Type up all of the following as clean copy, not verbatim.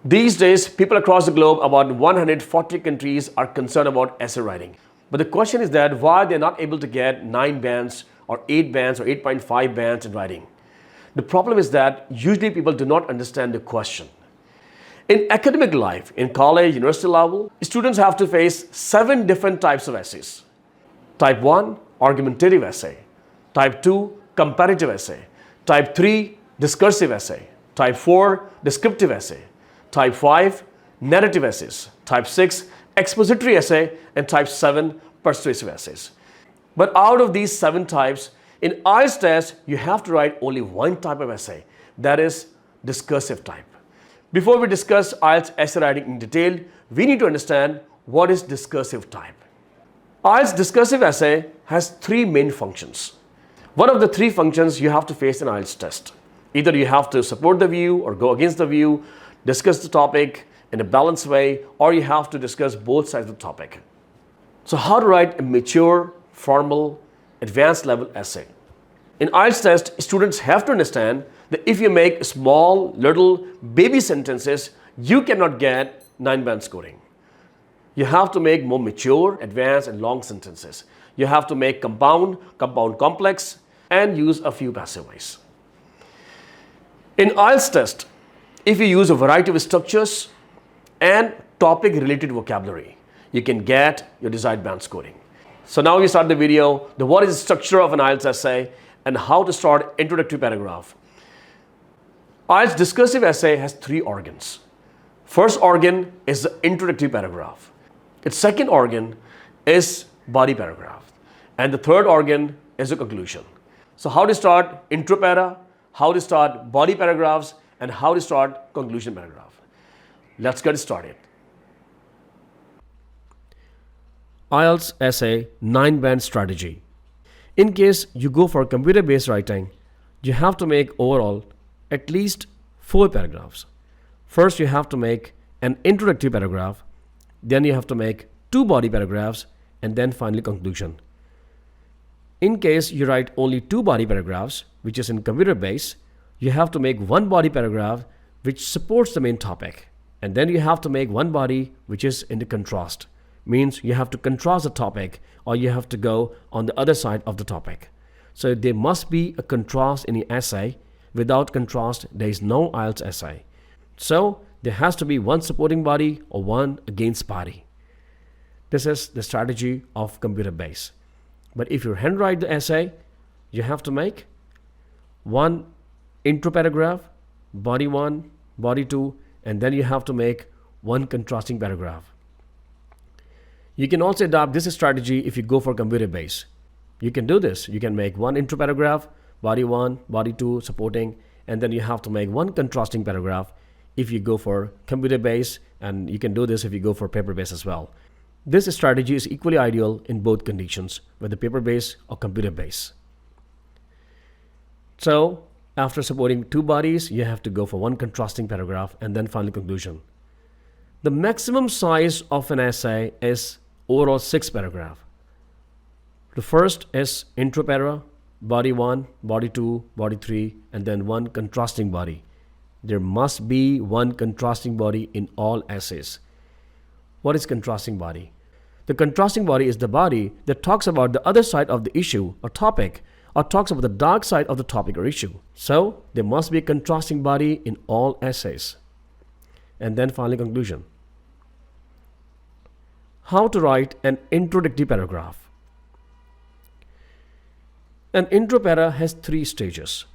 These days, people across the globe, about 140 countries, are concerned about essay writing. But the question is that why they're not able to get 9 bands or 8 bands or 8.5 bands in writing. The problem is that usually people do not understand the question. In academic life, in college, university level, students have to face 7 different types of essays. Type 1, argumentative essay. Type 2, comparative essay. Type 3, discursive essay. Type 4, descriptive essay. Type 5, narrative essays. Type 6, expository essay. And Type 7, persuasive essays. But out of these 7 types, in IELTS test, you have to write only one type of essay, that is discursive type. Before we discuss IELTS essay writing in detail, we need to understand what is discursive type. IELTS discursive essay has 3 main functions. One of the 3 functions you have to face in IELTS test. Either you have to support the view or go against the view, discuss the topic in a balanced way, or you have to discuss both sides of the topic. So how to write a mature, formal, advanced level essay? In IELTS test, students have to understand that if you make small, little, baby sentences, you cannot get 9 band scoring. You have to make more mature, advanced, and long sentences. You have to make compound complex, and use a few passive voice. In IELTS test, if you use a variety of structures and topic-related vocabulary, you can get your desired band scoring. So now we start the video, what is the structure of an IELTS essay and how to start introductory paragraph. IELTS discursive essay has 3 organs. First organ is the introductory paragraph. Its second organ is body paragraph. And the third organ is the conclusion. So how to start intro para, how to start body paragraphs, and how to start conclusion paragraph. Let's get started. IELTS essay 9-band strategy. In case you go for computer-based writing, you have to make overall at least 4 paragraphs. First, you have to make an introductory paragraph, then you have to make 2 body paragraphs, and then finally conclusion. In case you write only 2 body paragraphs, which is in computer-based, you have to make 1 body paragraph which supports the main topic, and then you have to make 1 body which is in the contrast. Means you have to contrast the topic or you have to go on the other side of the topic. So there must be a contrast in the essay. Without contrast, there is no IELTS essay. So there has to be 1 supporting body or 1 against body. This is the strategy of computer base. But if you handwrite the essay, you have to make 1 intro paragraph, body 1, body 2, and then you have to make 1 contrasting paragraph. You can also adopt this strategy if you go for computer base. You can do this. You can make 1 intro paragraph, body 1, body 2, supporting, and then you have to make 1 contrasting paragraph if you go for computer base, and you can do this if you go for paper base as well. This strategy is equally ideal in both conditions, whether paper base or computer base. So after supporting 2 bodies, you have to go for 1 contrasting paragraph and then finally conclusion. The maximum size of an essay is overall 6 paragraph. The first is intro para, body 1, body 2, body 3, and then 1 contrasting body. There must be 1 contrasting body in all essays. What is contrasting body? The contrasting body is the body that talks about the other side of the issue or topic, or talks about the dark side of the topic or issue. So there must be a contrasting body in all essays. And then finally conclusion. How to write an introductory paragraph. An intro para has 3 stages.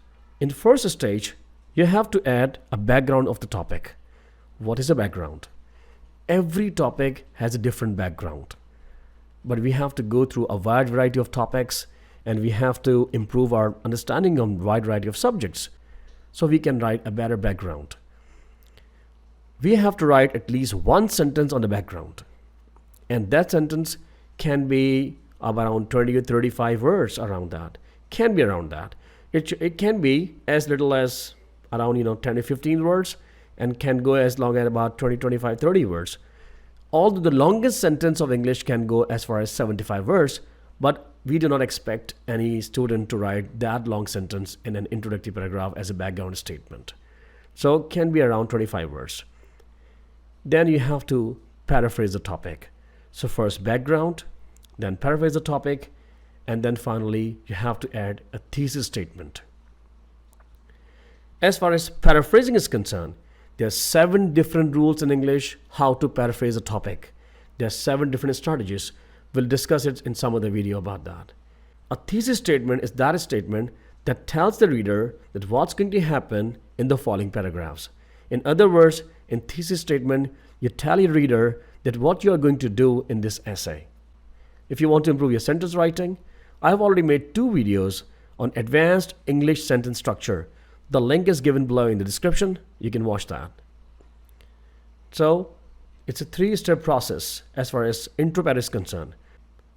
In the first stage, you have to add a background of the topic. What is a background? Every topic has a different background. But we have to go through a wide variety of topics, and we have to improve our understanding of a wide variety of subjects so we can write a better background. We have to write at least 1 sentence on the background, and that sentence can be around 20 or 35 words around that. Can be around that. It can be as little as around 10 or 15 words, and can go as long as about 20, 25, 30 words. Although the longest sentence of English can go as far as 75 words, but we do not expect any student to write that long sentence in an introductory paragraph as a background statement. So it can be around 25 words. Then you have to paraphrase the topic. So first background, then paraphrase the topic, and then finally you have to add a thesis statement. As far as paraphrasing is concerned, there are 7 different rules in English how to paraphrase a topic. There are 7 different strategies. We'll discuss it in some other video about that. A thesis statement is that statement that tells the reader that what's going to happen in the following paragraphs. In other words, in thesis statement, you tell your reader that what you are going to do in this essay. If you want to improve your sentence writing, I have already made 2 videos on advanced English sentence structure. The link is given below in the description. You can watch that. So it's a 3-step process as far as intro para is concerned.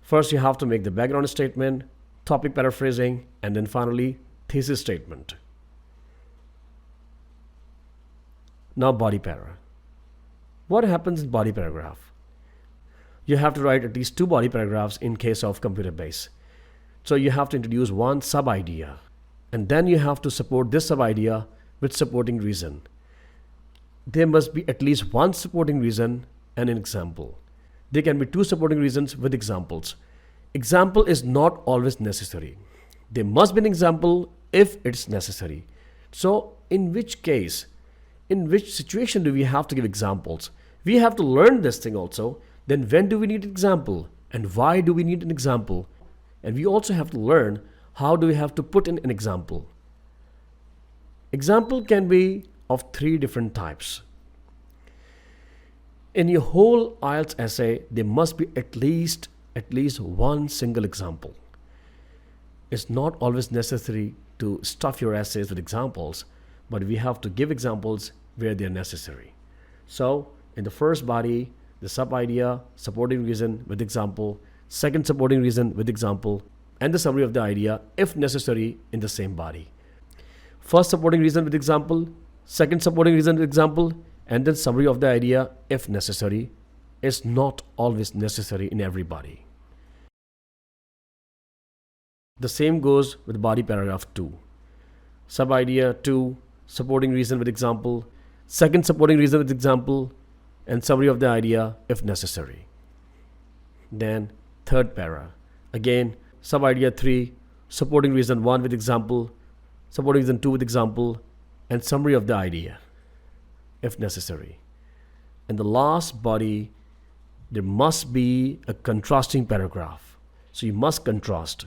First, you have to make the background statement, topic paraphrasing, and then finally thesis statement. Now body para. What happens in body paragraph? You have to write at least 2 body paragraphs in case of computer base. So you have to introduce one sub-idea, and then you have to support this sub-idea with supporting reason. There must be at least one supporting reason and an example. There can be 2 supporting reasons with examples. Example is not always necessary. There must be an example if it's necessary. So in which case, in which situation do we have to give examples? We have to learn this thing also. Then when do we need an example? And why do we need an example? And we also have to learn how do we have to put in an example. Example can be of 3 different types. In your whole IELTS essay, there must be at least one single example. It's not always necessary to stuff your essays with examples, but we have to give examples where they're necessary. So in the first body, the sub-idea, supporting reason with example, second supporting reason with example, and the summary of the idea if necessary in the same body. First supporting reason with example, second supporting reason with example, and then summary of the idea if necessary is not always necessary in every body. The same goes with body paragraph 2. Sub-idea 2, supporting reason with example, second supporting reason with example, and summary of the idea if necessary. Then third para. Again, sub-idea 3, supporting reason 1 with example, supporting reason 2 with example, and summary of the idea if necessary. In the last body, there must be a contrasting paragraph. So you must contrast.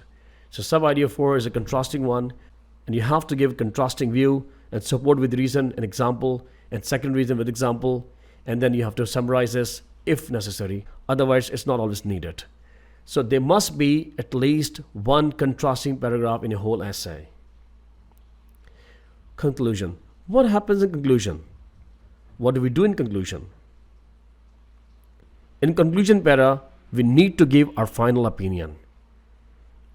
So sub-idea 4 is a contrasting one, and you have to give contrasting view and support with reason and example, and second reason with example, and then you have to summarize this if necessary. Otherwise, it's not always needed. So there must be at least one contrasting paragraph in your whole essay. Conclusion. What happens in conclusion? What do we do in conclusion? In conclusion para, we need to give our final opinion.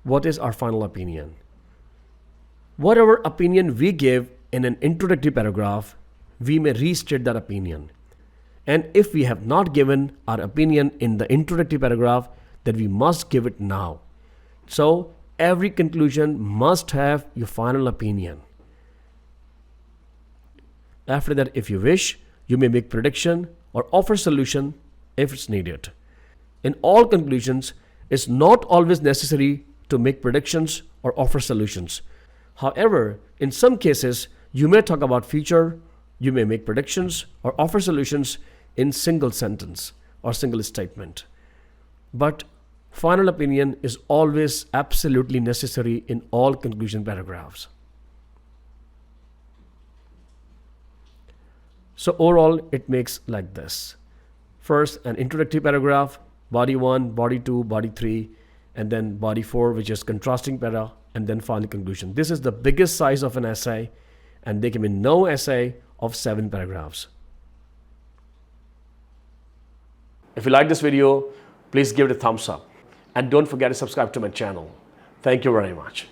What is our final opinion? Whatever opinion we give in an introductory paragraph, we may restate that opinion. And if we have not given our opinion in the introductory paragraph, then we must give it now. So every conclusion must have your final opinion. After that, if you wish, you may make prediction or offer solution if it's needed. In all conclusions, it's not always necessary to make predictions or offer solutions. However, in some cases, you may talk about future, you may make predictions or offer solutions in single sentence or single statement. But final opinion is always absolutely necessary in all conclusion paragraphs. So overall, it makes like this. First, an introductory paragraph, body 1, body 2, body 3, and then body 4, which is contrasting para, and then final conclusion. This is the biggest size of an essay, and there can be no essay of 7 paragraphs. If you like this video, please give it a thumbs up. And don't forget to subscribe to my channel. Thank you very much.